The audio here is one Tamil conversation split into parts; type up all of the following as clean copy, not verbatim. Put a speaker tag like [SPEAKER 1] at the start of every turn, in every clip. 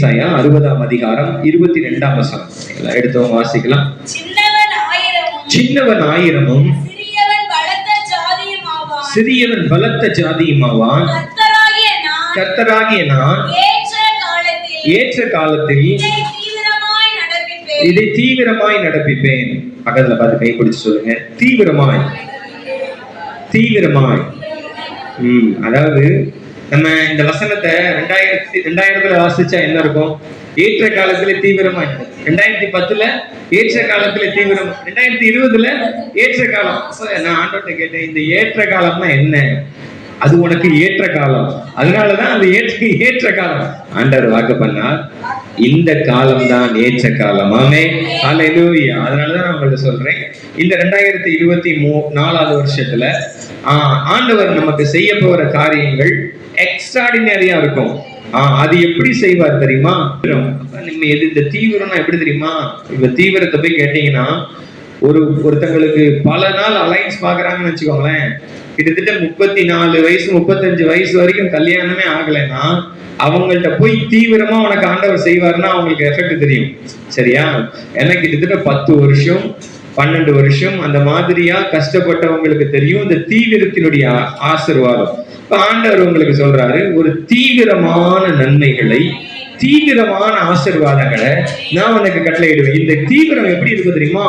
[SPEAKER 1] ஏசாயா 60ஆம் அதிகாரம் 22ஆம் வசனம். எடுத்தவங்க வாசிக்கலாம். சின்னவன் ஆயிரமும் சிறியவன் பலத்த ஜாதியுமாவான். கர்த்தராகிய நான் ஏற்ற காலத்தில் இதை தீவிரமாய் நடப்பிப்பேன். பக்கத்துல பார்த்து கை பிடிச்சு சொல்லுங்க, தீவிரமாய். தீவிரமாய். அதாவது நம்ம இந்த வசனத்தை 2000 வாசிச்சா என்ன இருக்கும்? ஏற்ற காலத்துல தீவிரமாய். 2010 ஏற்ற காலத்துல தீவிரம். 2020 ஏற்ற காலம். நான் ஆண்டவர்கிட்ட கேட்டேன், இந்த ஏற்ற காலம்னா என்ன? அது உனக்கு ஏற்ற காலம், அதனாலதான் அந்த ஏற்ற காலம் ஆண்டவர் வாக்கு பண்ணார். இந்த காலம் தான் ஏற்ற காலம். ஆமென், ஹல்லேலூயா. அதனாலதான் நான் உங்களுக்கு சொல்றேன், இந்த 2024 வருஷத்துல ஆண்டவர் நமக்கு செய்ய போற காரியங்கள் எக்ஸ்ட்ராடினரியா இருக்கும். அது எப்படி செய்வார் தெரியுமா? இந்த தீவிரம்னா எப்படி தெரியுமா? இப்ப தீவிரத்தை போய் கேட்டீங்கன்னா, ஒருத்தங்களுக்கு பல நாள் அலைன்ஸ் பாக்குறாங்கன்னு வச்சுக்கோங்களேன், கிட்டத்தட்ட 34 வயசு 35 வயசு வரைக்கும் கல்யாணமே ஆகலைன்னா அவங்கள்ட்ட போய் தீவிரமா உனக்கு ஆண்டவர் செய்வாருன்னா அவங்களுக்கு எஃபெக்ட் தெரியும். சரியா? ஏன்னா கிட்டத்தட்ட 10 வருஷம் 12 வருஷம் அந்த மாதிரியா கஷ்டப்பட்டவங்களுக்கு தெரியும் இந்த தீவிரத்தினுடைய ஆசீர்வாதம். இப்ப ஆண்டவர் உங்களுக்கு சொல்றாரு, ஒரு தீவிரமான நன்மைகளை, தீவிரமான ஆசீர்வாதங்களை நான் உனக்கு கட்டளையிடுவேன். இந்த தீவிரம் எப்படி இருக்கு தெரியுமா?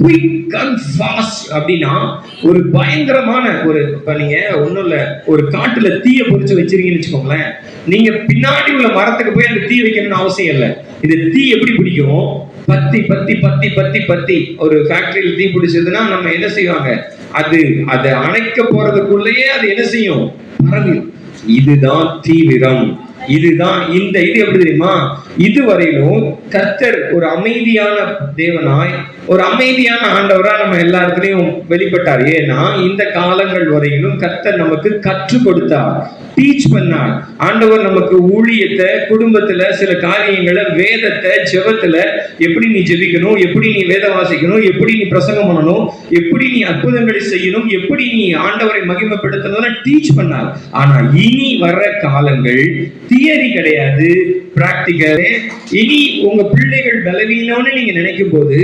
[SPEAKER 1] Quick and fast. அப்படின்னா ஒரு பயங்கரமான இப்ப நீங்க ஒண்ணும் இல்ல, ஒரு காட்டுல தீய பொறிச்சு வச்சிருக்கீங்கன்னு வச்சுக்கோங்களேன், நீங்க பின்னாடி உள்ள மரத்துக்கு போய் அந்த தீ வைக்கணும்னு அவசியம் இல்லை. இந்த தீ எப்படி பிடிக்கும்? பத்தி பத்தி பத்தி பத்தி பத்தி ஒரு ஃபேக்டரியில் தீ பிடிச்சதுன்னா நம்ம என்ன செய்வாங்க? அதை அணைக்க போறதுக்குள்ளேயே அது என்ன செய்யும்? பரவிடும். இதுதான் தீவிரம். இதுதான் இது எப்படி தெரியுமா? இதுவரையிலும் கர்த்தர் ஒரு அமைதியான தேவனாய், ஒரு அமைதியான ஆண்டவரா நம்ம எல்லா இடத்துலயும் வெளிப்பட்டார். ஏன்னா இந்த காலங்கள் வரையிலும் கர்த்தர் நமக்கு கற்றுக் கொடுத்தார், டீச் பண்ணார். ஆண்டவர் நமக்கு ஊழியத்தை, குடும்பத்துல சில காரியங்களை, வேதத்தை, ஜெபத்துல எப்படி நீ ஜெபிக்கணும், எப்படி நீ வேத வாசிக்கணும், எப்படி நீ பிரசங்கம் பண்ணணும், எப்படி நீ அற்புதங்களை செய்யணும், எப்படி நீ ஆண்டவரை மகிமைப்படுத்தணும் டீச் பண்ணார். ஆனா இனி வர்ற காலங்கள் தியரி கிடையாது, பிராக்டிகல். இனி உங்க பிள்ளைகள் பலவீனம்னு நீங்க நினைக்கும் போது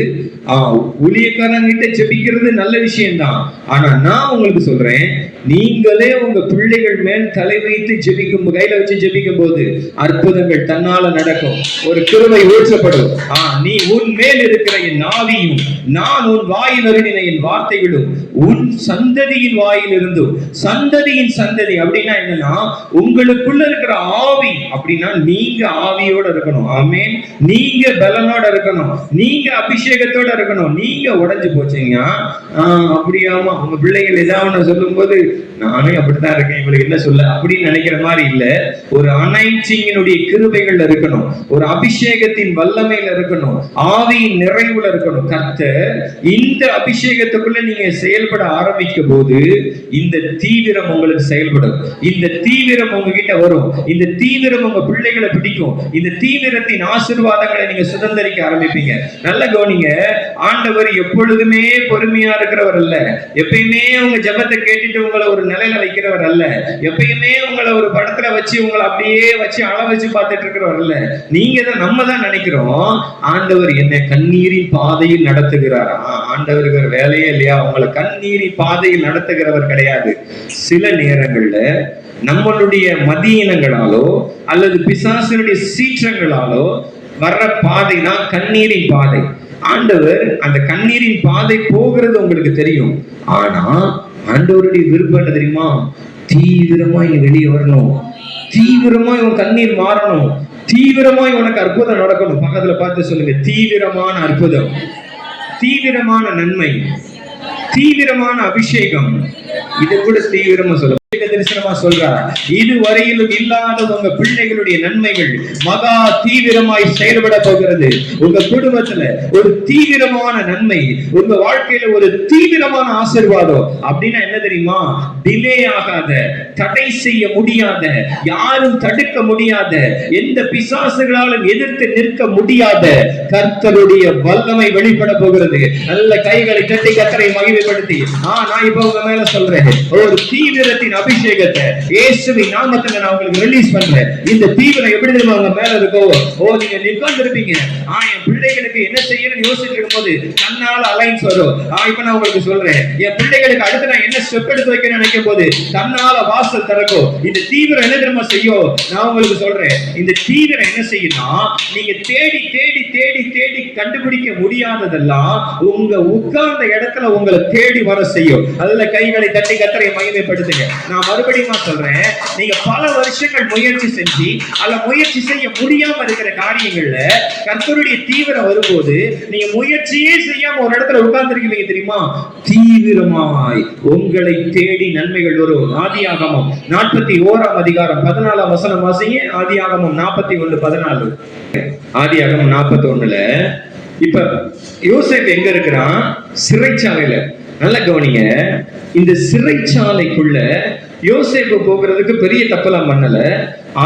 [SPEAKER 1] ஊழியக்காரங்கிட்ட ஜெபிக்கிறது நல்ல விஷயம்தான். ஆனா நான் உங்களுக்கு சொல்றேன், நீங்களே உங்க பிள்ளைகள் மேல் தலை வைத்து ஜெபிக்கும், கையில வச்சு ஜெபிக்கும் போது அற்புதங்கள் தன்னால நடக்கும். ஒரு கிருபை ஊற்றப்படும். நீ உன் மேல் இருக்கிற என் ஆவியும், நான் உன் வாயில் அருளின என் வார்த்தைகளும் உன் சந்ததியின் வாயில் இருந்தும். சந்ததியின் சந்ததி அப்படின்னா என்னன்னா, உங்களுக்குள்ள இருக்கிற ஆவி அப்படின்னா நீங்க ஆவியோட இருக்கணும். ஆமென். நீங்க பலனோட இருக்கணும், நீங்க அபிஷேகத்தோட இருக்கணும். நீங்க உடைஞ்சு போச்சீங்க அப்படியாமா உங்க பிள்ளைகள் ஏதாவது சொல்லும் போது நானே அப்படித்தான் இருக்கேன், இவங்களுக்கு என்ன சொல்ல அப்படின்னு நினைக்கிற மாதிரி இல்ல. ஒரு அனைத்தினுடைய கிருபைகள் இருக்கணும், ஒரு அபிஷேகத்தின் வல்லமையில இருக்கணும், ஆவியின் நிறைவுல இருக்கணும். கர்த்தர் இந்த அபிஷேகத்துக்குள்ள நீங்க செயல்பட ஆரம்பிக்கும் போது இந்த தீவிரம் உங்களுக்கு செயல்படும். இந்த தீவிரம் உங்ககிட்ட வரும். இந்த தீவிரம் உங்க பிள்ளைகளை பிடிக்கும். இந்த தீவிரத்தின் ஆசீர்வாதங்களை நீங்க சுதந்திரிக்க ஆரம்பிப்பீங்க. நல்ல கவனிங்க, ஆண்டவர் எப்பொழுதுமே பொறுமையா இருக்கிறவர் அல்ல. எப்பயுமே உங்க ஜெபத்தை கேட்டுட்டு உங்களை ஒரு நிலையில வைக்கிறவர் அல்ல. எப்பயுமே உங்களை ஒரு படத்துல வச்சு உங்களை அப்படியே வச்சு அள வச்சு பார்த்துட்டு இருக்கிறவர் அல்ல. நீங்க தான், நம்ம தான் நினைக்கிறோம் ஆண்டவர் என்ன கண்ணீரின் பாதையில் நடத்துகிறார். ஆண்டவருக்கு வேலையே இல்லையா? உங்களை கண்ணீரின் பாதையில் நடத்துகிறவர் கிடையாது. சில நேரங்கள்ல நம்மளுடைய மதியினங்களாலோ அல்லது பிசாசினுடைய சீற்றங்களாலோ வர்ற பாதை தான் கண்ணீரின் பாதை. ஆண்டவர் அந்த கண்ணீரின் பாதை போகிறது உங்களுக்கு தெரியும். ஆனா ஆண்டவருடைய விருப்பம் என்ன தெரியுமா? தீவிரமாய் வெளியே வரணும், தீவிரமாய் உன் கண்ணீர் மாறணும், தீவிரமாய் உனக்கு அற்புதம் நடக்கணும். பக்கத்துல பார்த்து சொல்லுங்க, தீவிரமான அற்புதம், தீவிரமான நன்மை, தீவிரமான அபிஷேகம். இதை கூட தீவிரமா சொல்ல தரிசனமா சொல்றார். இதுவரையிலும் இல்லாத உங்க பிள்ளைகளுடைய நன்மைகள் மகா தீவிரமாய் செயல்பட போகிறது. உங்க குடும்பத்துல ஒரு தீவிரமான நன்மை, உங்க வாழ்க்கையில ஒரு தீவிரமான ஆசீர்வாதம். அப்படின்னா என்ன தெரியுமா? டிலே ஆகாத, தடை செய்ய முடியாத, யாரும் தடுக்க முடியாத, எந்த பிசாசுகளாலும் எதிர்த்து நிற்க முடியாத கர்த்தருடைய வல்லமை வெளிப்பட போகிறது. நல்ல கைகளை தட்டி கர்த்தரை மகிமைப்படுத்தி நான் இப்ப உங்க மேல சொல்றேன், ஒரு தீவிரத்தின் அபிஷேகம் அபிஷேகத்தை இயேசுவின் நாமத்துல நான் உங்களுக்கு ரிலீஸ் பண்றேன். இந்த தீவிரம் எப்படி தெரியுமா உங்க மேல இருக்கோ, நீங்க நிக்காந்து இருப்பீங்க. என் பிள்ளைகளுக்கு என்ன செய்யணும்னு யோசிச்சுட்டு இருக்கும்போது தன்னால அலைன்ஸ் வரும். இப்ப நான் உங்களுக்கு சொல்றேன், என் பிள்ளைகளுக்கு அடுத்து நான் என்ன ஸ்டெப் எடுத்து வைக்கணும்னு நினைக்கும் போது தன்னால வாசல் திறக்கும். இந்த தீவிரம் என்ன தெரியுமா செய்யும்? நான் உங்களுக்கு சொல்றேன், இந்த தீவிரம் என்ன செய்யும்னா, நீங்க தேடி தேடி தேடி தேடி கண்டுபிடிக்க முடியாததெல்லாம் உங்க உட்கார்ந்த இடத்துல உங்களை தேடி வர செய்யும். அதுல கைகளை தட்டி கர்த்தரை மகிமைப்படுத்துங்க. நான் மறுபடியும் சொல்றேன், நீங்க பல வருஷங்கள் முயற்சி செஞ்சு அல்ல முயற்சி செய்ய முடியாம இருக்கிற காரியங்கள்ல கர்த்தருடைய தீவிரம் வரும்போது நீங்க முயற்சியே செய்யாம ஒரு இடத்துல உட்கார்ந்து இருக்கீங்க தெரியுமா? தீவிரமாய் உங்களை தேடி நன்மைகள் வரும். ஆதியாகமம் 41ஆம் அதிகாரம் 14ஆம் வசனம் வாசிங்க. ஆதியாகமம் 41:14. ஆதியாகமம் 41ல இப்ப யோசேப்பு எங்க இருக்கிறான்? சிறைச்சாலையில. நல்ல கவனிங்க, இந்த சிறைச்சாலைக்குள்ள யோசேப்பு போகிறதுக்கு பெரிய தப்பெல்லாம் பண்ணல.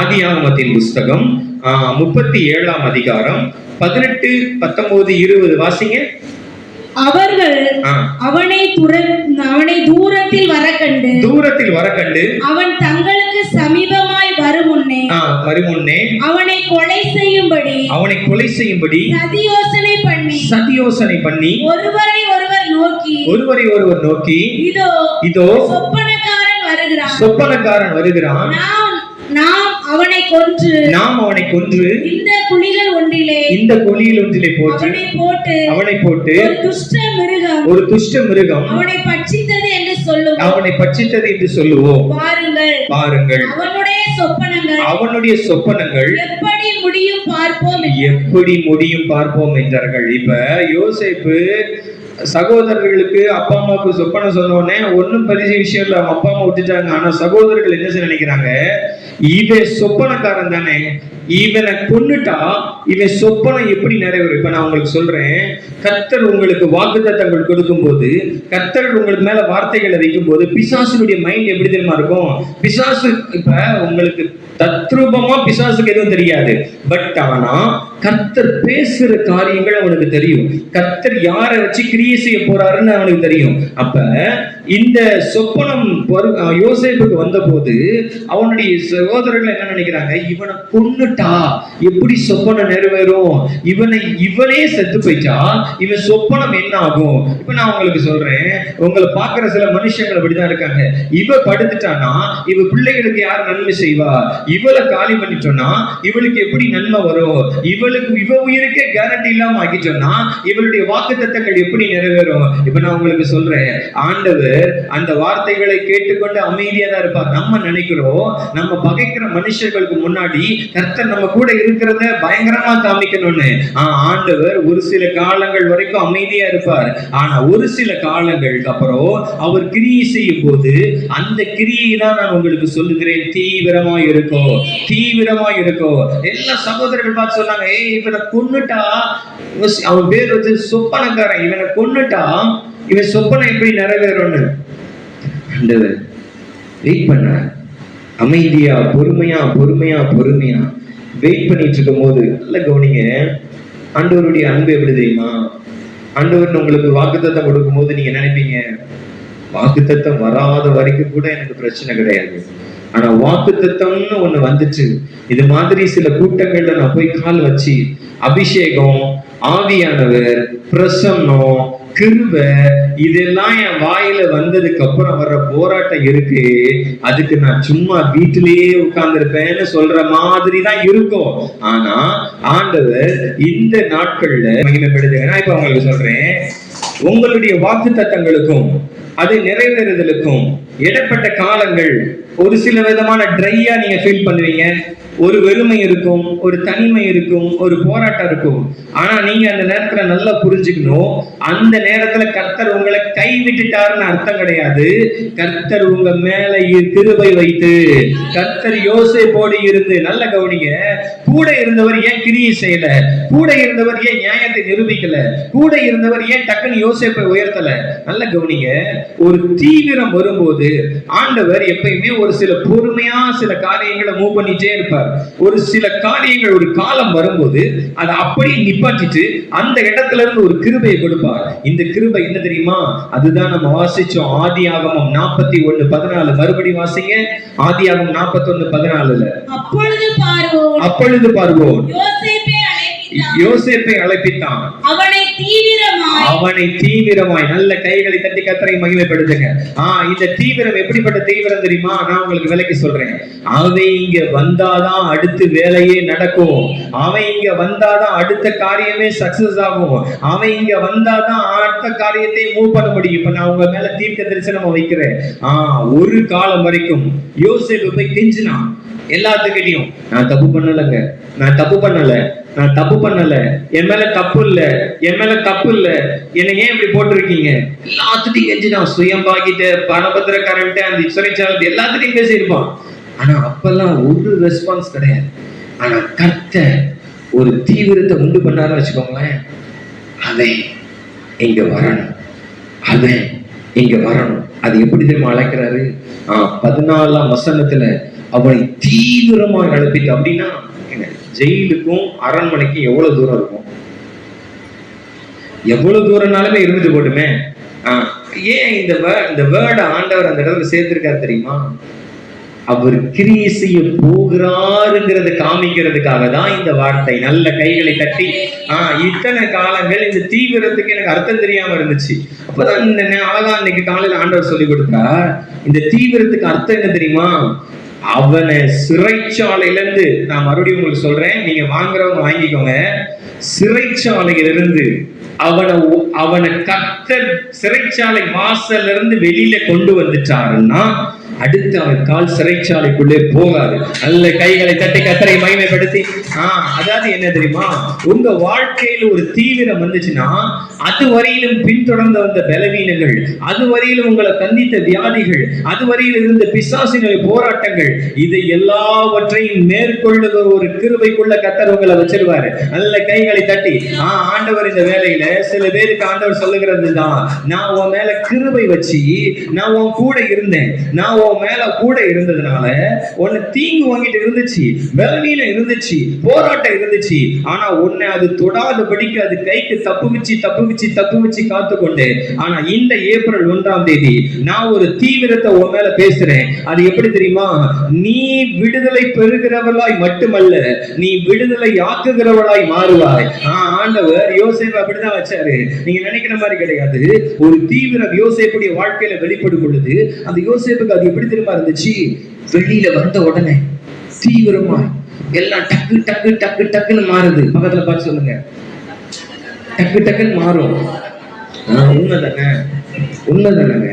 [SPEAKER 1] ஆதியாகமத்தின் புஸ்தகம் 37ஆம் அதிகாரம் 18, 19, 20 வாசிங்க.
[SPEAKER 2] அவர்கள் அவனை தூரத்தில் வர கண்டு அவன் தங்களுக்கு சமீபமாய் வரும் முன்னே அவனை கொலை செய்யும்படி சதியோசனை பண்ணி ஒருவரை ஒருவர் நோக்கி இதோ சொப்பனக்காரன் வருகிறான், நாம் அவனை கொன்று இந்த குழியில் ஒன்றிலே போட்டு ஒரு துஷ்ட மிருகம் அவனை பட்சித்தது என்று சொல்லுவோம். பாருங்கள் அவனுடைய சொப்பனங்கள் எப்படி முடியும் பார்ப்போம் என்றார்கள். இப்ப யோசேப்பு சகோதரர்களுக்கு அப்பா அம்மாவுக்கு சொப்பனம் சொன்னோடனே ஒன்னும் பெரிய விஷயம் இல்ல, அப்பா அம்மா விட்டுட்டாங்க. ஆனா சகோதரர்கள் என்ன செய்ய நினைக்கிறாங்க? இவன் சொப்பனக்காரன் தானே, இவனை கொன்னுட்டா இவன் சொப்பனம் எப்படி நிறைவேறும்? இப்ப நான் உங்களுக்கு சொல்றேன், கர்த்தர் உங்களுக்கு வாக்குத்தத்தங்கள் கொடுக்கும் போது, கர்த்தர் உங்களுக்கு மேல வார்த்தைகளை வைக்கும் போது பிசாசுடைய மைண்ட் எப்படி தெரியுமா இருக்கும்? பிசாசு இப்ப உங்களுக்கு தத்ரூபமா பிசாசுக்கு எதுவும் தெரியாது, பட் ஆனா கர்த்தர் பேசுற காரியங்கள் அவனுக்கு தெரியும். கர்த்தர் யாரை வச்சு கிரியை செய்ய போறாருன்னு அவனுக்கு தெரியும். அப்ப இந்த சொப்பனம் யோசேப்புக்கு வந்த போது அவனுடைய சகோதரர்கள் என்ன நினைக்கிறாங்க? இவனை கொன்னுட்டா எப்படி சொப்பனம் நிறைவேறும்? இவனே செத்து போயிட்டா இவன் சொப்பனம் என்ன ஆகும்? இப்ப நான் உங்களுக்கு சொல்றேன், உங்களை பாக்குற சில மனுஷங்கள் அப்படிதான் இருக்காங்க. இவ படுத்துட்டானா இவ பிள்ளைகளுக்கு யார் நன்மை செய்வா? இவளை காலி பண்ணிட்டோம்னா இவளுக்கு எப்படி நன்மை வரும்? இவ உயிருக்கே கேரண்டி இல்லாம ஆக்கிட்டோம்னா இவளுடைய வாக்குத்தத்தங்கள் எப்படி நிறைவேறும்? இப்ப நான் உங்களுக்கு சொல்றேன், ஆண்டவர் அந்த வார்த்தைகளை கேட்டுக்கொண்டு அமைதியா தான் இருப்பார். நம்ம நினைக்கிறோம் நம்ம பகைக்கிற மனுஷர்களுக்கு முன்னாடி கர்த்தர் நம்ம கூட இருக்கிறத பயங்கரமா காமிக்கணும்னு. ஆண்டவர் ஒரு சில காலங்கள் வரைக்கும் அமைதியா இருப்பார். ஆனா ஒரு சில காலங்களுக்கு அப்புறம் அவர் கிரியை செய்யும் போது அந்த கிரியை தான் நான் உங்களுக்கு சொல்லுகிறேன், தீவிரமா இருக்கும். எல்லா சகோதரர்கள் பார்த்து சொன்னாங்க, இவனை கொன்னுட்டா, அவன் பேர் வந்து சொப்பனக்காரன், இவனை கொன்னுட்டா இவன் சொப்பனை எப்படி நிறைவேறும்னு ஆண்டவர் வெயிட் பண்ண. அமைதியா பொறுமையா வெயிட் பண்ணிட்டு இருக்கும் போது நல்ல கவனிங்க, ஆண்டவருடைய அன்பு எப்படி தெரியுமா? ஆண்டவர் உங்களுக்கு வாக்குத்தத்தம் கொடுக்கும் போது நீங்க நினைப்பீங்க, வாக்குத்தத்தம் வராத வரைக்கும் கூட எனக்கு பிரச்சனை கிடையாது. ஆனா வாக்குத்தத்தம்னு ஒண்ணு வந்துச்சு, இது மாதிரி சில கூட்டங்கள்ல நான் போய் கால் வச்சு அபிஷேகம், ஆவியானவர், பிரசன்னம், கிருபை இதெல்லாம் என் வாயில வந்ததுக்கு அப்புறம் வர்ற போராட்டம் இருக்கு, அதுக்கு நான் சும்மா வீட்டிலேயே உட்கார்ந்து இருப்பேன்னு சொல்ற மாதிரி தான் இருக்கும். ஆனா ஆண்டவர் இந்த நாட்கள்ல மகிமைப்படுது. நான் இப்ப உங்களுக்கு சொல்றேன், உங்களுடைய வாக்குத்தத்தங்களுக்கும் அது நிறைவேறுதலுக்கும் இடப்பட்ட காலங்கள் ஒரு சில விதமான ட்ரையா நீங்க ஃபீல் பண்ணுவீங்க. ஒரு வெறுமை இருக்கும், ஒரு தனிமை இருக்கும், ஒரு போராட்டம் இருக்கும். ஆனா நீங்க அந்த நேரத்துல நல்லா புரிஞ்சுக்கணும், அந்த நேரத்துல கர்த்தர் உங்களை கைவிட்டுட்டாருன்னு அர்த்தம் கிடையாது. கர்த்தர் உங்க மேல கிருபை வைத்து, கர்த்தர் யோசேப்போடு இருந்து, நல்ல கவனிங்க, கூட இருந்தவர் ஏன் கிரியை செய்யல? கூட இருந்தவர் ஏன் நியாயத்தை நிரூபிக்கல? கூட இருந்தவர் ஏன் டக்குன்னு யோசேப்பை உயர்த்தல? நல்ல கவனிங்க, ஒரு தீவிரம் வரும்போது ஆண்டவர் எப்பயுமே ஒரு சில பொறுமையா சில காரியங்களை மூவ் பண்ணிட்டே இருப்பார். கொடுப்பார். ஒரு சில காரியங்கள் ஒரு காலம் வரும்போது அதை அப்படியே நிப்பாட்டிட்டு அந்த இடத்துல இருந்து ஒரு கிருபையை கொடுப்பார். இந்த கிருபை என்ன தெரியுமா? அதுதான் நம்ம வாசிச்சோம் ஆதியாகமம் 41:14. மறுபடி வாசிங்க, ஆதியாகமம் 41:14. அப்பொழுது பார்வோன் யோசேப்பை அழைப்பித்தான், அவனை தீவிரமாய். நல்ல கைகளை தட்டி கர்த்தரை மகிமைப்படுத்துங்க. இந்த தீவிரம் எப்படிப்பட்ட தீவிரம் தெரியுமா? நான் உங்களுக்கு விலைக்கு சொல்றேன். அவன் இங்க வந்தாதான் அடுத்த வேலையே நடக்கும். அவன் இங்க வந்தாதான் அடுத்த காரியமே சக்சஸ் ஆகும். அவன் இங்க வந்தாதான் அடுத்த காரியத்தை மூவ் பண்ண முடியும். இப்ப நான் உங்க மேல தீர்க்க தரிசனம் வைக்கிறேன். ஒரு காலம் வரைக்கும் யோசேப்பு போய் கெஞ்சினான் எல்லாத்துக்கிட்டையும், நான் தப்பு பண்ணலங்க, நான் தப்பு பண்ணல, நான் தப்பு பண்ணல, என் மேல தப்பு இல்ல, என் மேல தப்பு இல்ல, என்னை ஏன் இப்படி போட்டிருக்கீங்க? எல்லாத்துட்டையும் கெஞ்சினான். சுயம்பாகிட்ட, பணபத்திரக்காரன்ட்ட, அந்த சிறைச்சாலை எல்லாத்துட்டையும் பேசியிருப்பான். ஆனா அப்பெல்லாம் ஒரு ரெஸ்பான்ஸ் கிடையாது. ஆனா கர்த்தர் ஒரு தீவிரத்தை உண்டு பண்ணாருன்னு வச்சுக்கோங்களேன். அவன் இங்க வரணும், அவன் இங்க வரணும். அது எப்படி தெரியுமா அழைக்கிறாரு? 14ஆம் வசனத்துல அவனை தீவிரமாக அழைப்பிட்டு. அப்படின்னா ஜெயிலுக்கும் அரண்மனைக்கும் எவ்வளவு தூரம் இருக்கும்? எவ்வளவு தூரம்னாலுமே இருந்துட்டு போட்டுமே. ஏன் இந்த வேர்டை ஆண்டவர் அந்த இடத்துல சேர்த்திருக்காரு தெரியுமா? அவர் கிரியை செய்ய போகிறாருங்கிறத காமிக்கிறதுக்காக தான் இந்த வார்த்தை. நல்ல கைகளை தட்டி. இத்தனை காலங்கள் இந்த தீவிரத்துக்கு எனக்கு அர்த்தம் தெரியாம இருந்துச்சு. அப்பதான் அழகா இன்னைக்கு காலையில ஆண்டவர் சொல்லி கொடுத்தா, இந்த தீவிரத்துக்கு அர்த்தம் என்ன தெரியுமா? அவனை சிறைச்சாலையிலிருந்து, நான் மறுபடியும் உங்களுக்கு சொல்றேன், நீங்க வாங்குறவங்க வாங்கிக்கோங்க, சிறைச்சாலையிலிருந்து அவனை கர்த்தர் சிறைச்சாலை வாசல்ல இருந்து வெளியில கொண்டு வந்துட்டாருன்னா அடுத்து அவன் கால் சிறைச்சாலைக்குள்ளே போகாது. நல்ல கைகளை தட்டி கர்த்தரை மகிமைப்படுத்தி. அதாவது என்ன தெரியுமா? உங்க வாழ்க்கையில் ஒரு தீவிரம் வந்துச்சுன்னா அது வரையிலும் பின்தொடர்ந்து வந்த பலவீனங்கள், அது வரையிலும் உங்களை சந்தித்த வியாதிகள், அது வரையில் இருந்த பிசாசினுடைய போராட்டங்கள், இதை எல்லாவற்றையும் மேற்கொள்ளுகிற ஒரு கிருபைக்குள்ள கர்த்தர் உங்களை வச்சிருவாரு. நல்ல கைகளை தட்டி. ஆண்டவர் இந்த வேலையில சில பேருக்கு ஆண்டவர் சொல்லுகிறது தான், நான் உன் மேல கிருபை வச்சு நான் உன் கூட இருந்தேன், நான் உன் மேல கூட இருந்ததுனால உன்னை தீங்கு வாங்கிட்டு இருந்துச்சு, பலவீனம் இருந்துச்சு, போராட்டம் இருந்துச்சு. ஆனா உன்னை அது தொடாதபடிக்கு அது கைக்கு தப்பு வச்சு காத்துக்கொண்டு. ஆனா இந்த ஏப்ரல் 1ஆம் தேதி நான் ஒரு தீவிரத்தை உன் மேல பேசுறேன். அது எப்படி தெரியுமா? நீ விடுதலை பெறுகிறவளாய் மட்டுமல்ல, நீ விடுதலை ஆக்குகிறவளாய் மாறுவாய். ஆண்டவர் யோசேப்பு அப்படிதான் வச்சாரு. நீங்க நினைக்கிற மாதிரி கிடையாது. ஒரு தீவிரம் யோசேப்புடைய வாழ்க்கையில வெளிப்படும் பொழுது அந்த யோசேப்புக்கு அது எப்படி தெரியுமா இருந்துச்சு? வெளியில வந்த உடனே தீவிரமா எல்லாம் டக்கு டக்கு டக்கு டக்குன்னு மாறுது. பக்கத்துல பார்த்து சொல்லுங்க, டக்கு டக்குன்னு மாறும். உண்மைதானங்க.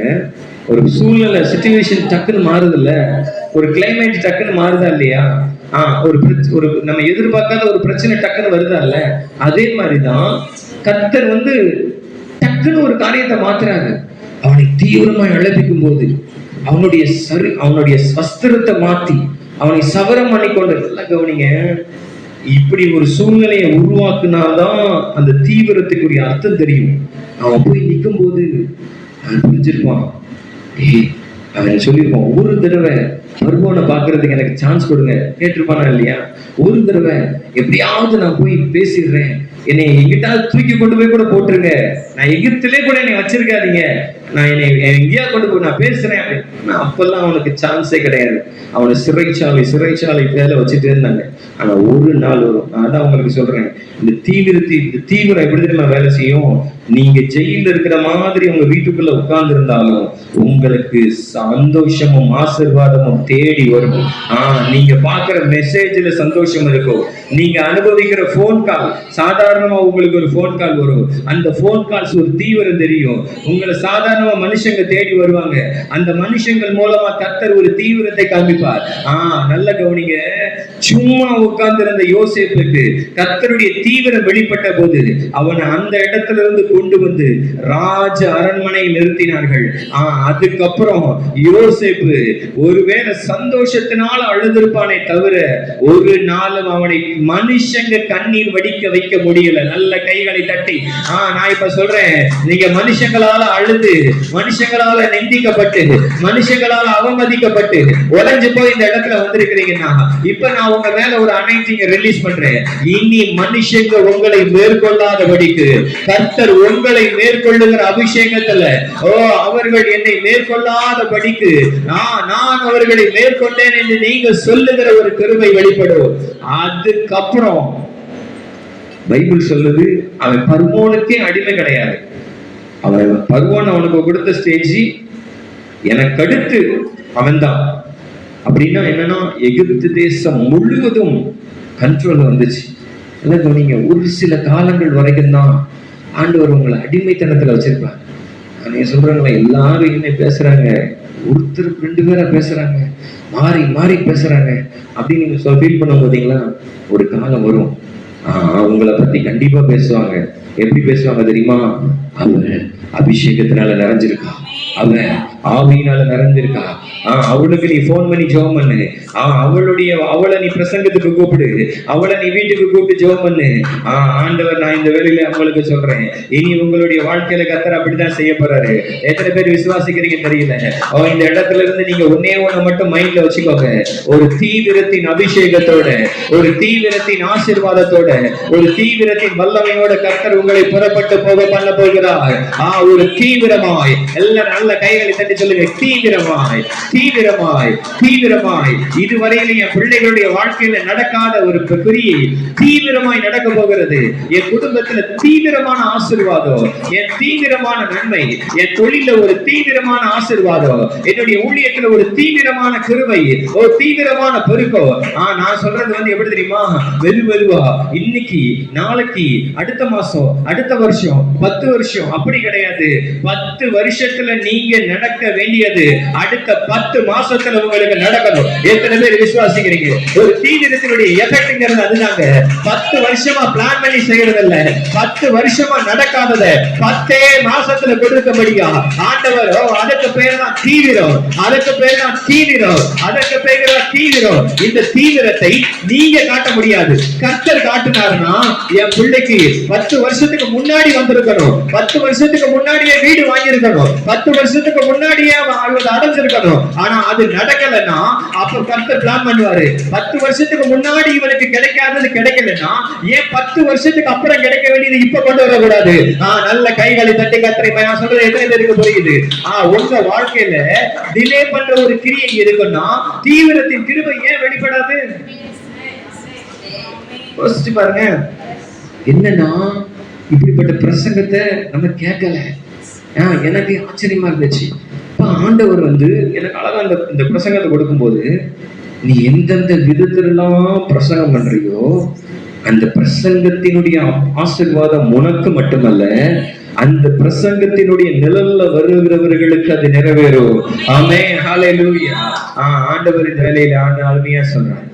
[SPEAKER 2] ஒரு சூழ்நிலை சிச்சுவேஷன் டக்குன்னு மாறுது இல்ல, ஒரு கிளைமேட் டக்குன்னு மாறுதா இல்லையா? ஒரு நம்ம எதிர்பார்க்காத ஒரு பிரச்சனை டக்குன்னு வருதா இல்ல? அதே மாதிரிதான் கர்த்தர் டக்குன்னு ஒரு காரியத்தை மாத்துறாரு. அவனை தீவிரமாய் அழைப்பிக்கும் போது அவனுடைய வஸ்திரத்தை மாத்தி அவனை சவரம் பண்ணிக்கொண்டு. நல்லா கவனிங்க, இப்படி ஒரு சூழ்நிலையை உருவாக்குனாதான் அந்த தீவிரத்துக்குரிய அர்த்தம் தெரியும். அவன் போய் நிற்கும் போது அவன் புரிஞ்சிருப்பான். அவன் சொல்லியிருப்பான், ஒரு தடவை மருமகனை பாக்குறதுக்கு எனக்கு சான்ஸ் கொடுங்க. கேட்டிருப்பானா இல்லையா? ஒரு தடவை எப்படியாவது நான் போய் பேசிடுறேன், என்னை எங்கிட்டாவது தூக்கி கொண்டு போய் கூட போட்டுருங்க, நான் எகிப்திலே கூட என்னை வச்சிருக்காதீங்க, நான் என்னை எங்கேயா கொண்டு போய் நான் பேசுறேன். அப்பெல்லாம் அவனுக்கு சான்ஸே கிடையாது. அவனை சிறைச்சாலை வேலை வச்சுட்டு இருந்தாங்க. ஆனா ஒரு நாள் வரும், நான் தான் உங்களுக்கு சொல்றேன், இந்த தீவிரம் எப்படி தெரியுமா வேலை செய்யும்? நீங்க ஜெயில இருக்கிற மாதிரி உங்க வீட்டுக்குள்ள உட்கார்ந்து இருந்தாலும் உங்களுக்கு சந்தோஷமும் ஆசீர்வாதமும் தேடி வரும். நீங்க பாக்குற மெசேஜ்ல சந்தோஷம் இருக்கும். நீங்க அனுபவிக்கிற போன் கால், சாதாரணமா உங்களுக்கு ஒரு போன் கால் வரும். அந்த போன் கால்ஸ் ஒரு தீவிரம் தெரியும். உங்களை சாதாரணமா மனுஷங்க தேடி வருவாங்க. அந்த மனுஷங்கள் மூலமா கர்த்தர் ஒரு தீவிரத்தை காண்பிப்பார். நல்ல கவனிங்க, சும்மா உட்கார்ந்து இருந்த யோசேப்புக்கு கர்த்தருடைய தீவிரம் வெளிப்பட்ட போது அவனை அந்த இடத்துல இருந்து கொண்டு வந்து ராஜ அரண்மனையில் நிறுத்தினார்கள். அதுக்கப்புறம் யோசேப்பு ஒருவேளை சந்தோஷத்தினால அழுதிருப்பானே தவிர ஒரு நாளும் அவனை மனுஷங்க கண்ணீர் வடிக்க வைக்க முடியல. நல்ல கைகளை தட்டி. நான் இப்ப சொல்றேன், நீங்க மனுஷங்களால அழுது மனுஷங்களால நிந்திக்கப்பட்டு, மனுஷங்களால அவமதிக்கப்பட்டு உடைஞ்சு போய் இந்த இடத்துல வந்திருக்கிறீங்கன்னா, இப்ப நான் உங்க மேல ஒரு அனைத்திங்க ரிலீஸ் பண்றேன். இனி மனுஷங்க உங்களை மேற்கொள்ளாதபடிக்கு கர்த்தர் உங்களை மேற்கொள்ளுகிற அபிஷேகத்துல, அவர்கள் என்னை மேற்கொள்ளாதபடிக்கு நான் அவர்களை மேற்கொண்டேன் என்று நீங்க சொல்லுகிற ஒரு கிருபை வெளிப்படும். அதுக்கப்புறம் பைபிள் சொல்லுது, அவன் பர்வோனுக்கே அடிமை கிடையாது. அவன் பர்வோன் அவனுக்கு கொடுத்த ஸ்டேஜ், எனக்கு அடுத்து அவன் தான். அப்படின்னா என்னன்னா, எகிப்து தேசம் முழுவதும் கண்ட்ரோல் வந்துச்சு. நீங்க ஒரு சில காலங்கள் வரைக்கும் தான் ஆண்டவர் உங்களை அடிமைத்தனத்துல வச்சிருப்பாங்க. நீங்க சொல்றாங்களா, எல்லாரும் என்ன பேசுறாங்க, ஒருத்தருக்கு 2 பேரா பேசுறாங்க, மாறி மாறி பேசுறாங்க அப்படின்னு நீங்க ஃபீல் பண்ண போதீங்களா? ஒரு காலம் வரும், உங்களை பத்தி கண்டிப்பா பேசுவாங்க. எப்படி பேசுவாங்க தெரியுமா? அவ அபிஷேகத்தினால நிறைஞ்சிருக்கா, அவ ஆவியினால நிறைஞ்சிருக்கா, அவளுக்கு நீ போன் பண்ணி ஜெபம் பண்ணு, அவளை நீ பிரசங்கத்துக்கு கூப்பிடு, அவளை நீ வீட்டுக்கு கூப்பிட்டு ஜெபம் பண்ணு. ஆண்டவர் நான் இந்த வேளையில அவங்களுக்கு சொல்றேன், இனி உங்களுடைய வாழ்க்கையில கர்த்தர் அப்படிதான் செய்ய போறாரு. எத்தனை பேர் விசுவாசிக்கிறீங்க தெரியல. இந்த இடத்துல இருந்து நீங்க ஒன்னே ஒண்ணு மட்டும் மைண்ட்ல வச்சுக்கோங்க. ஒரு தீவிரத்தின் அபிஷேகத்தோட, ஒரு தீவிரத்தின் ஆசீர்வாதத்தோட, ஒரு தீவிரத்தின் வல்லமையோட கர்த்தர் உங்களை புறப்பட்டு போக பண்ண போகிறார். ஒரு தீவிரமாய், எல்லாரும் நல்ல கைகளை தட்டி சொல்லுங்க, தீவிரமாய் தீவிரமாய் தீவிரமாய். இதுவரையில என் பிள்ளைகளுடைய வாழ்க்கையில நடக்காத ஒரு கிரியை தீவிரமாய் நடக்க போகிறது. என் குடும்பத்துல தீவிரமான ஆசீர்வாதம், என் தீவிரமான நன்மை, என் தொழில ஒரு தீவிரமான ஆசீர்வாதம், என்னுடைய ஊழியத்துல ஒரு தீவிரமான கிருபை, ஒரு தீவிரமான பெருக்கம். நான் சொல்றது எப்படி தெரியுமா? மெதுவா இன்னைக்கு, நாளைக்கு, அடுத்த மாசம், அடுத்த வருஷம், 10 வருஷம் அப்படி கிடையாது. 10 வருஷத்துல நீங்க நடக்க வேண்டியது அடுத்த 10 மாசத்துல உங்களுக்கு நடக்கணும். எத்தனை பேர் விசுவாசிக்கிறீங்க? ஒரு தீவிரத்தினுடைய எஃபெக்ட்ங்கிறது அதுதாங்க. 10 வருஷமா பிளான் பண்ணி செய்யறது இல்ல, 10 வருஷமா நடக்காதத 10 மாசத்துல கொடுக்கபடியா ஆண்டவர், அதுக்கு பேர் தான் தீவிரம், அதுக்கு பேர் தான் தீவிரம், அதுக்கு பேர் தான் தீவிரம். இந்த தீவிரத்தை நீங்க காட்ட முடியாது, கர்த்தர் காட்டினாருன்னா. என் பிள்ளைக்கு 10 வருஷத்துக்கு முன்னாடி வந்திருக்கணும், 10 வருஷத்துக்கு முன்னாடியே வீடு வாங்கியிருக்கணும், 10 வருஷத்துக்கு முன்னாடியே அடைஞ்சிருக்கணும். ஆனா அது நடக்கலன்னா அப்ப கர்த்தர் பிளான் பண்ணுவாரு. 10 வருஷத்துக்கு முன்னாடி இவனுக்கு கிடைக்காதது கிடைக்கலன்னா ஏன் 10 வருஷத்துக்கு அப்புறம் கிடைக்க வேண்டியது இப்ப கொண்டு வரக்கூடாது? நல்ல கைகளை தட்டி கர்த்தரை நான் சொல்றது எத்தனை பேருக்கு புரியுது? உங்க வாழ்க்கையில டிலே பண்ற ஒரு கிரியை இருக்குன்னா தீவிரத்தின் கிருபை ஏன் வெளிப்படாது? யோசிச்சு பாருங்க. என்னன்னா, இப்படிப்பட்ட பிரசங்கத்தை நம்ம கேட்கல. எனக்கு ஆச்சரியமா இருந்துச்சு. ஆண்டவர் எனக்கு அழகா இந்த பிரசங்கத்தை கொடுக்கும்போது, நீ எந்தெந்த விதத்திலாம் பிரசங்கம் பண்றியோ அந்த பிரசங்கத்தினுடைய ஆசீர்வாதம் உனக்கு மட்டுமல்ல, அந்த பிரசங்கத்தினுடைய நிழல்ல வருகிறவர்களுக்கு அது நிறைவேறும். ஆமென், ஹல்லேலூயா. ஆண்டவர் இந்த வேளையில அருமையா சொல்றாரு.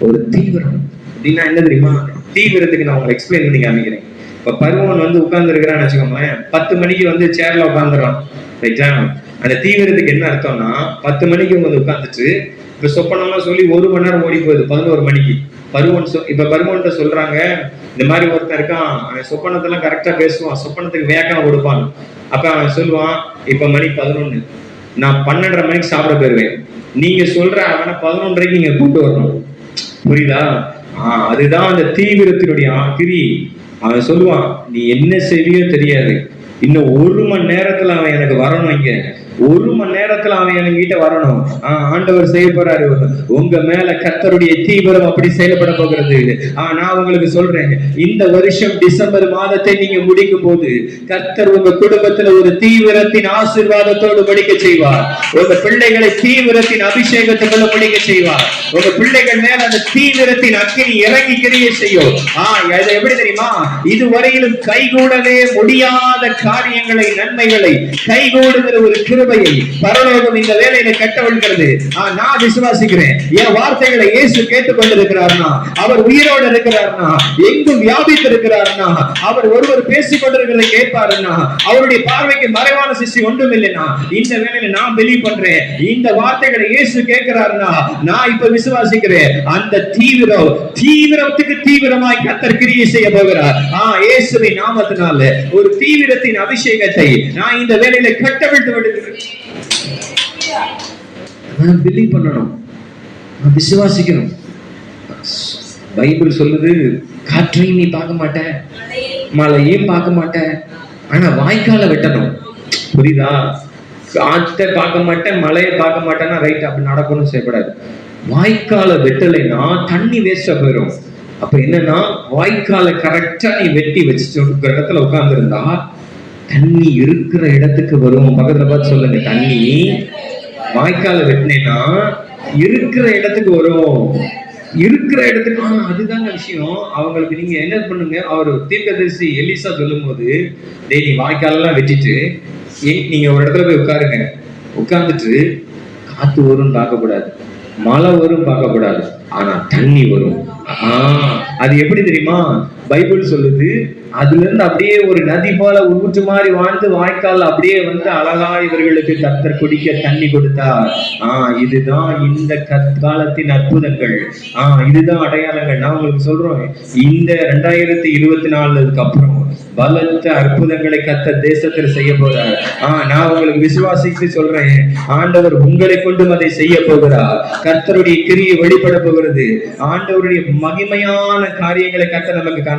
[SPEAKER 2] ஒரு தீவிரம் அப்படின்னா என்ன தெரியுமா? தீவிரத்துக்கு நான் உங்களுக்கு எக்ஸ்பிளைன் பண்ணி காமிக்கிறேன். இப்ப பருவன் உட்கார்ந்து இருக்கிறான்னு வச்சுக்கோங்களேன், 10 மணிக்கு சேர்ல உட்காந்துறான். ரைட்டா? அந்த தீவிரத்துக்கு என்ன அர்த்தம்னா, 10 மணிக்கு உட்காந்துட்டு இப்ப சொப்பனம்லாம் சொல்லி 1 மணி நேரம் ஓடி போகுது 11 மணிக்கு. இப்ப பருவன்ட்ட சொல்றாங்க, இந்த மாதிரி ஒருத்தன் இருக்கான், அவன் சொப்பனத்தெல்லாம் கரெக்டா பேசுவான், சொப்பனத்துக்கு வேகம் கொடுப்பான். அப்ப அவன் சொல்லுவான், இப்ப மணி 11, நான் 12:30 மணிக்கு சாப்பிட போயிருவேன், நீங்க சொல்ற அவனை 11:30க்கு நீங்க கூப்பிட்டு வரணும். புரியுதா? அதுதான் அந்த தீவிரத்தினுடைய கிரி. அவன் சொல்லுவான், நீ என்ன செய்வியோ தெரியாது, இன்னும் 1 மணி நேரத்துல அவன் எனக்கு வரணும், இங்க 1 மணி நேரத்துல அவன் என்கிட்ட வரணும். ஆண்டவர் செய்ய போறாரு. உங்க மேல கர்த்தருடைய தீவிரம் அப்படி செயல்பட போகிறது. நான் உங்களுக்கு சொல்றேன், இந்த வருஷம் டிசம்பர் மாதத்தை நீங்க முடிக்கும் போது கர்த்தர் உங்க குடும்பத்துல ஒரு தீவிரத்தின் ஆசீர்வாதத்தோடு முடிக்க செய்வார். உங்க பிள்ளைகளை தீவிரத்தின் அபிஷேகத்துக்குள்ள முடிக்க செய்வார். உங்க பிள்ளைகள் மேல அந்த தீவிரத்தின் அக்கினி இறங்கி கிரிய செய்யும். எப்படி தெரியுமா? இதுவரையிலும் கைகூடவே முடியாத காரியங்களை, நன்மைகளை கைகூடுகிற ஒரு கிருபை கிருபையை பரலோகம் இந்த வேலையில கட்டவிழ்கிறது. நான் விசுவாசிக்கிறேன். என் வார்த்தைகளை இயேசு கேட்டுக் கொண்டிருக்கிறார்னா, அவர் உயிரோடு இருக்கிறார்னா, எங்கும் வியாபித்து இருக்கிறார்னா, அவர் ஒருவர் பேசிக் கொண்டிருக்கிறதை கேட்பாருன்னா, அவருடைய பார்வைக்கு மறைவான சிசி ஒன்றும் இல்லைன்னா, இந்த வேலையில நான் பிலீவ் பண்றேன். இந்த வார்த்தைகளை இயேசு கேட்கிறாருன்னா, நான் இப்ப விசுவாசிக்கிறேன். அந்த தீவிரத்துக்கு தீவிரமாய் கர்த்தர் கிரியை செய்ய போகிறார். இயேசுவின் நாமத்தினால ஒரு தீவிரத்தின் அபிஷேகத்தை நான் இந்த வேலையில கட்டவிழ்த்து விடுகிறேன். பிலீவ் பண்ணணும், விசுவாசிக்கணும். பைபிள் சொல்லுது, காற்றையும் நீ பார்க்க மாட்ட, மழையும் பார்க்க மாட்ட, ஆனா வாய்க்கால வெட்டணும். புரியுதா? காற்றை பார்க்க மாட்டேன், மழையை பார்க்க மாட்டேன்னா ரைட், அப்படி நடக்கணும் செய்யப்படாது. வாய்க்கால வெட்டலைன்னா தண்ணி வேஸ்டா போயிடும். அப்ப என்னன்னா, வாய்க்கால கரெக்டா நீ வெட்டி வச்சுட்டு இருக்கிற இடத்துல உட்கார்ந்து இருந்தா தண்ணி இருக்கிற இடத்துக்கு வரும். பக்கத்துல பார்த்து சொல்லுங்க, தண்ணி வாய்க்கால வெட்டினேன்னா இருக்கிற இடத்துக்கு வரும். இருக்கிற இடத்துக்கு அதுதாங்க விஷயம். அவங்களுக்கு நீங்க என்ன பண்ணுங்க, அவர் தீர்க்கதரிசி எலிசா சொல்லும் போது, நீ வாய்க்காலெல்லாம் வெட்டிட்டு நீங்க ஒரு இடத்துல போய் உட்காருங்க. உட்கார்ந்துட்டு காத்து வரும் பார்க்கக்கூடாது, மழை வரும் பார்க்கக்கூடாது, ஆனா தண்ணி வரும். அது எப்படி தெரியுமா? பைபிள் சொல்லுது, அதுல இருந்து அப்படியே ஒரு நதி போல ஊற்று மாதிரி வாழ்ந்து வாய்க்கால் அப்படியே வந்து அழகா இவர்களுக்கு கர்த்தர் குடிக்க தண்ணி கொடுத்தார். இதுதான் இந்த காலத்தின் அற்புதங்கள். இதுதான் அடையாளங்கள். நான் உங்களுக்கு சொல்றோம், இந்த 2024க்கு அப்புறம் பலத்த அற்புதங்களை கர்த்தர் தேசத்தில் செய்ய போறார். நான் உங்களுக்கு விசுவாசித்து சொல்றேன், ஆண்டவர் உங்களை கொண்டும் அதை செய்ய போகிறார். கர்த்தருடைய கிரியை வெளிப்பட போகிறது. ஆண்டவருடைய மகிமையான காரியங்களை கர்த்தர் நமக்கு